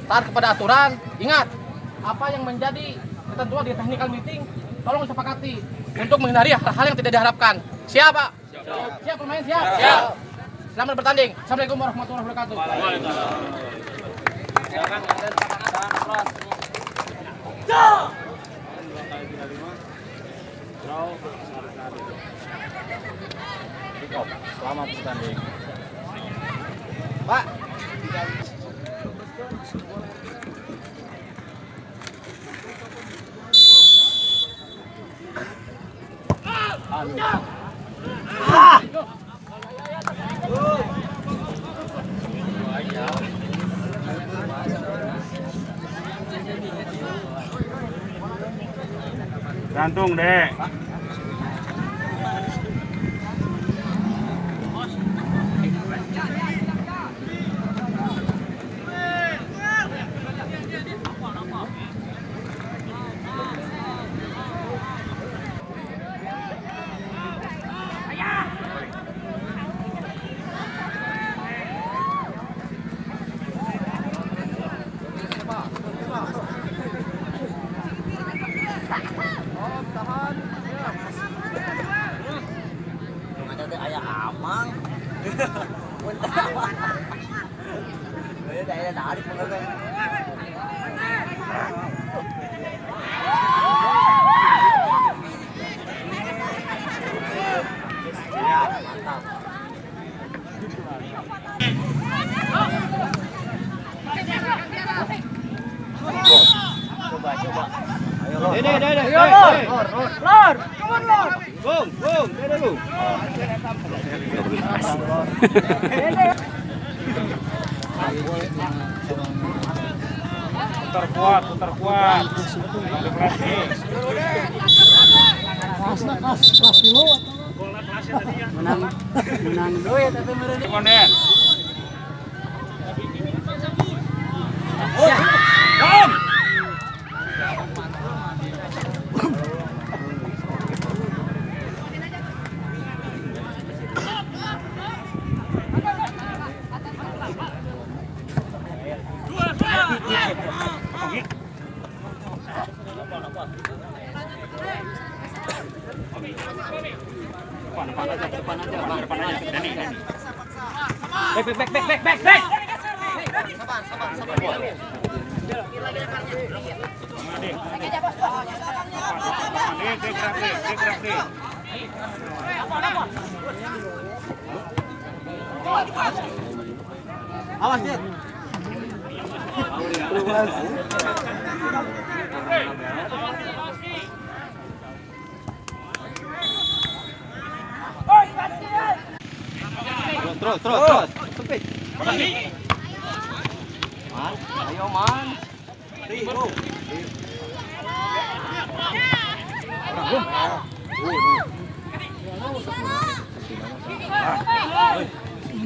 taat kepada aturan. Ingat, apa yang menjadi ketentuan di technical meeting, tolong disepakati untuk menghindari hal-hal yang tidak diharapkan. Siap, Pak? Siap pemain, siap? Siap. Selamat bertanding. Assalamualaikum warahmatullahi wabarakatuh. Selamat bertanding. Pak. Gantung, Dek. Putar kuat. Kelas dulu menang dulu ya tapi mereka Konden. Depan aja. Back. Sabar. Awas, Dit. Terus. Sempit. Ayo, Man.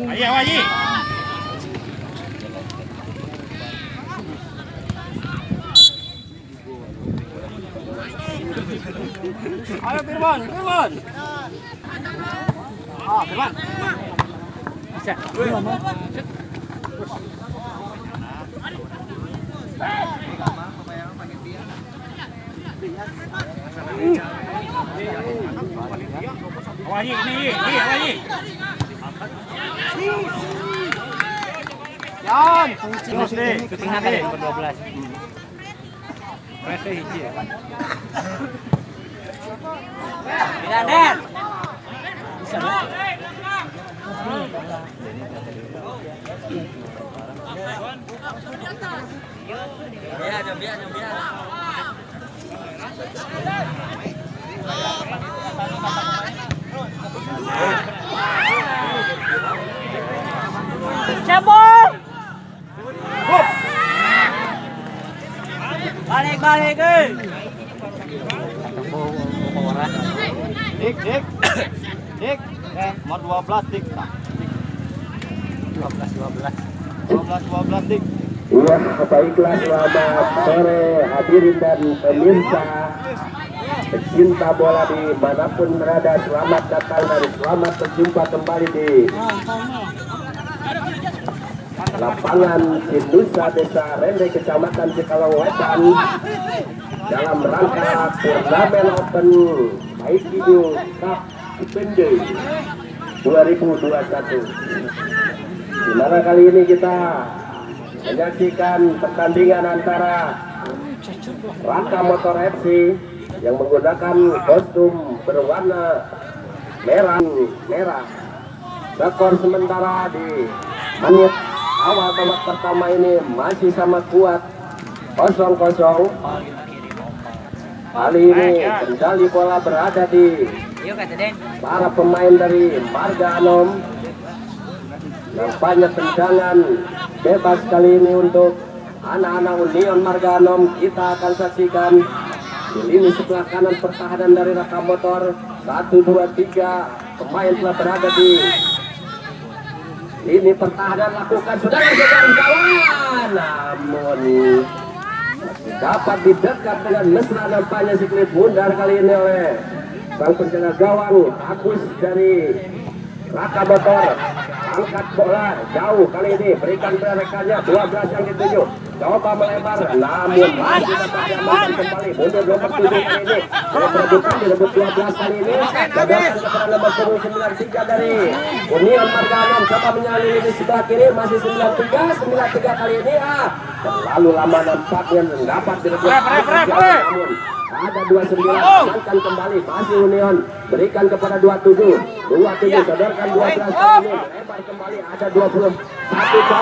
Ayo, Waji. Ayo, Firman. Firman. Bisa. Waji, ini, Waji. Yan. Terus deh, Syuting nanti nomor 12. Press hiji ya. Tidak, Den. Bisa. Biar. Cabut. Balik. Dik. Nomor 12, Dik. 12, Dik. Iya, baiklah, selamat sore hadirin dan pemirsa pecinta bola dimanapun berada. Selamat datang dan selamat berjumpa kembali di lapangan Indusa Desa Rende Kecamatan Cikalong Wetan dalam rangka turnamen Open Aikido Cup Pende 2021. Di mana kali ini kita menyaksikan pertandingan antara Raka Motor FC yang menggunakan kostum berwarna merah. Skor sementara di menit awal babak pertama ini masih sama kuat 0-0. Kali ini kendali bola berada di para pemain dari Marga Anom. Nampaknya tendangan bebas kali ini untuk anak-anak Union Marga Anom. Kita akan saksikan di lini sebelah kanan pertahanan dari Raka Motor. 1, 2, 3 pemain telah berada di lini pertahanan, lakukan serangan ke garis gawang, namun masih dapat didekat dengan mesra nampaknya si klip bundar kali ini oleh sang penjaga gawang Agus dari Raka Motor. Angkat bola jauh kali ini, berikan pada rekannya 12 yang dituju, coba melebar namun masih dapat diamankan kembali. Mundur nomor 7 kali ini, perebutan direbut 12 kali ini, gagal kepada nomor 93 dari Union Marga Anom, coba menyalip di sebelah kiri, masih 93 kali ini. Terlalu lama nampaknya dapat direbut, namun ada 29, amankan kembali, masih Union, berikan kepada 27 sodorkan 12 kali ini, lebar kembali, ada 21, coba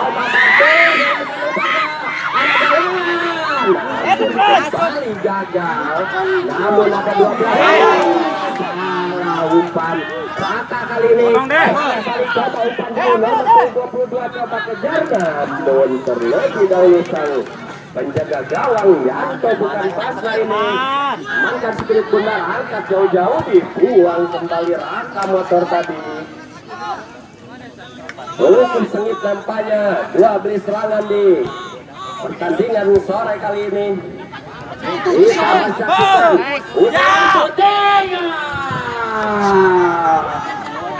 kembali gagal, namun ada 12 salah umpan Raka kali ini, kali coba umpan nomor 22 coba kejar, namun terlebih dahulu sang penjaga gawang Yanto bukan pasra ini mangkat spirit benar, angkat jauh-jauh, dibuang kembali Raka Motor tadi. Belum sengit nampaknya dua beli serangan di pertandingan sore kali ini. Kita menyaksikan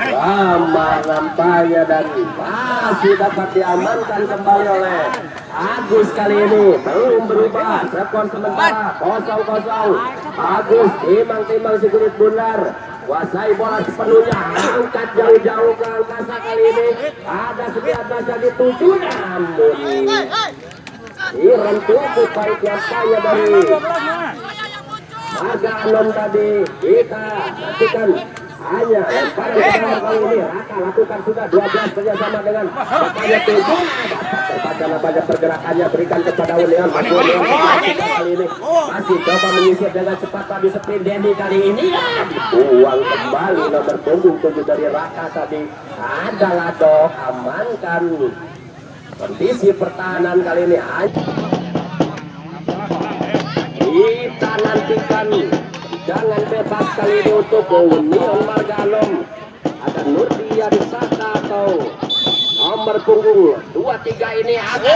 lama nampaknya dan masih dapat diamankan kembali oleh Agus kali ini. Belum berubah, skor sementara 0-0. Agus timang-timang si kulit bundar, kuasai bola sepenuhnya, angkat jauh-jauh ke angkasa kali ini. Ada 19 yang dituju, namun direntuku baik nampaknya dari Marga Anom tadi. Kita nantikan hanya pada pertandingan kali ini. Raka lakukan sudah 12 kerjasama dengan Bapaknya Tujuh, terbaca nampaknya pergerakannya, berikan kepada Union. Kali ini masih coba menyisir dengan cepat tadi sprint Denny kali ini, dibuang kembali nomor punggung 7 dari Raka tadi. Ada Ladok, amankan kondisi pertahanan kali ini. Kita nantikan jangan bebas kali ini untuk Union Marga Anom. Ada Nurdia Saka atau nomor punggung 23 ini ada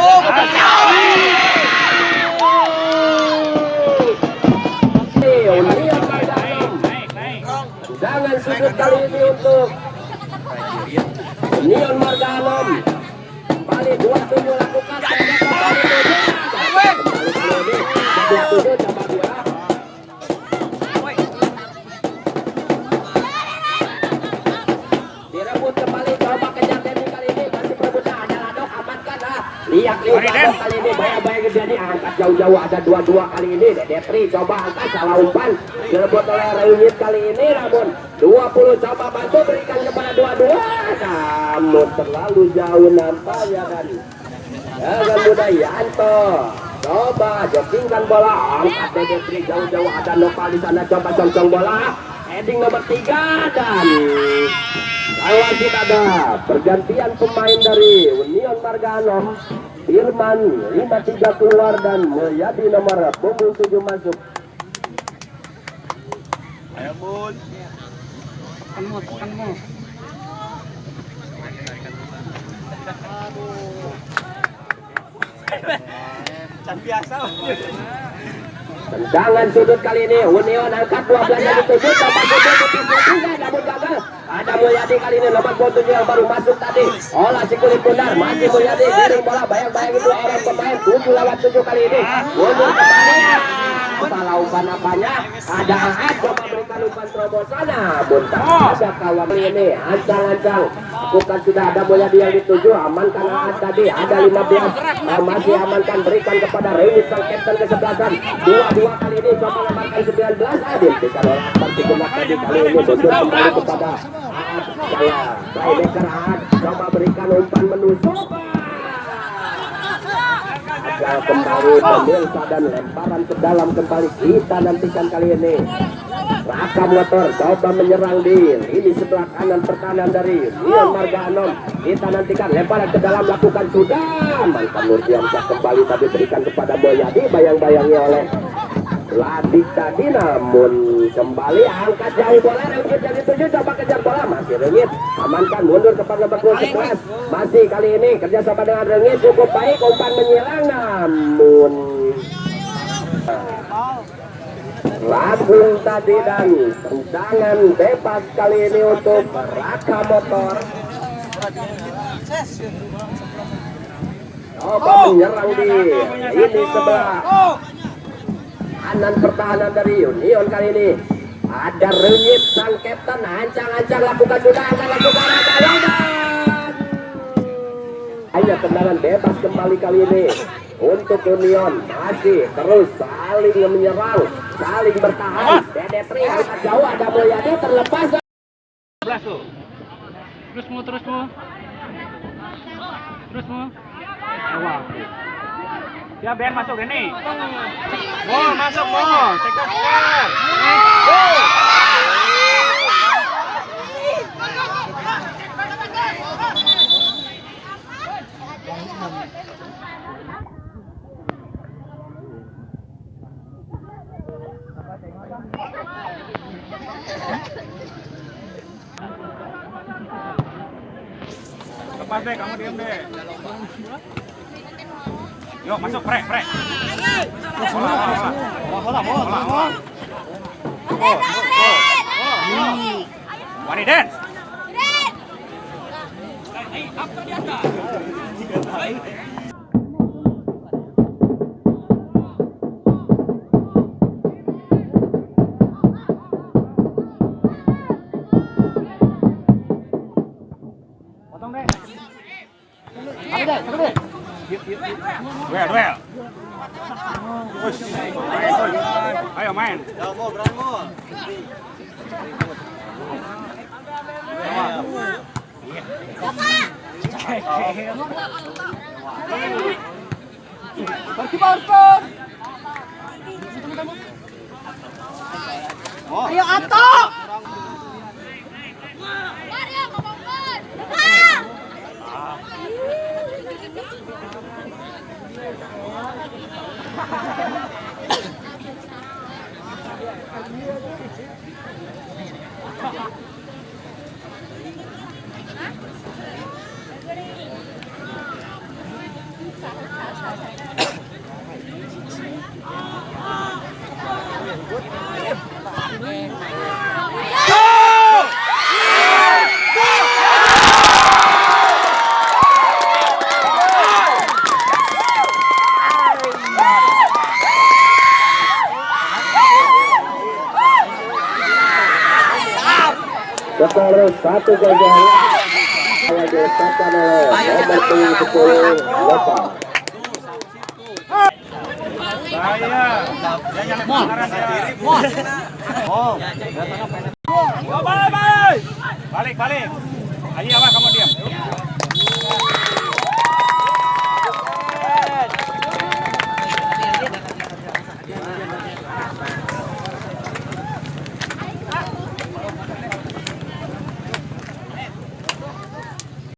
Union Marga Anom. Jangan sudut kali ini untuk Union Marga Anom. Kembali 27 lakukan kembali 27 coba dia. Direbut kembali, coba kejar Denny kali ini, masih perebutan, ada Ladok, amankan lihat Ladok kali ini, banyak-banyak Denny, angkat jauh-jauh, ada 22 kali ini. Detri coba angkat, salah umpan, direbut oleh Reunit kali ini, namun 20 coba bantu, berikan kepada 22, namun terlalu jauh nampaknya dan dengan mudah Yanto coba joggingkan bola, angkat Detri jauh-jauh, ada Nopal di sana, coba congcong bola, heading nomor 3 dan wasit ada pergantian pemain dari Union Marga Anom. Firman 53 keluar dan Mulyadi nomor punggung 7 masuk. Ayo Bun. Tekanmu. Can biasa. Tendangan sudut kali ini Union angkat 12 yang dituju, coba sudut dipisah juga namun gagal. Ada Mulyadi kali ini nomor 27 yang baru masuk tadi. Olah si kulit bundar, masih Mulyadi giring bola, bayang-bayang itu orang pemain 7 lawan 7 kali ini. Mundur kembali. Salah umpan apanya? Ada Ahad coba berikan umpan terobosan. Namun tak ada kawan kali ini. Ancang-ancang. Bukan sudah ada Mulyadi yang dituju, amankan Ahad tadi. Ada 15. Masih amankan, berikan kepada Reunit sang kapten kesebelasan. Dua kali ini coba lemparkan 19. Adil bisa oleh Persikunak tadi kali ini mundur kembali kepada Ahad. Playmaker Ahad coba berikan umpan menusuk. Ada kembali pemirsa dan lemparan ke dalam kembali kita nantikan kali ini. Raka Motor coba menyerang di ini sebelah kanan pertahanan dari Rian Marga Anom. Kita nantikan lemparan ke dalam lakukan sudah. Mantan Nurdiansyah kembali tadi berikan kepada Mulyadi, bayang-bayangnya oleh Ladik tadi, namun kembali angkat jauh bola. Reunit yang dituju coba kejar bola, masih Reunit amankan, mundur kepada nomor 11. Masih kali ini kerjasama dengan Reunit cukup baik, umpan menyilang namun lambung tadi dan tendangan bebas kali ini untuk Raka Motor. Coba menyerang di ini sebelah kanan pertahanan dari Union kali ini. Ada Reunit sang kapten, ancang-ancang lakukan sudah, akan lakukan hanya tendangan bebas kembali kali ini untuk Union. Masih terus saling menyerang, saling bertahan. Dede Tri angkat jauh, ada Mulyadi terlepas. Terusmu. Ya Ben masuk ini. Mau masuk mau. Sektor skor. Lepas deh, kamu diam deh. Yuk masuk, prek. Bola. Wani dance. Potong deh. Duel. Ayo main. Ayo Ato. Skor 1-0 yang diletakkan oleh nomor 10 Lopa. Bahaya. Jangan pelanggaran ya. Balik. Ayo awas kamu diam.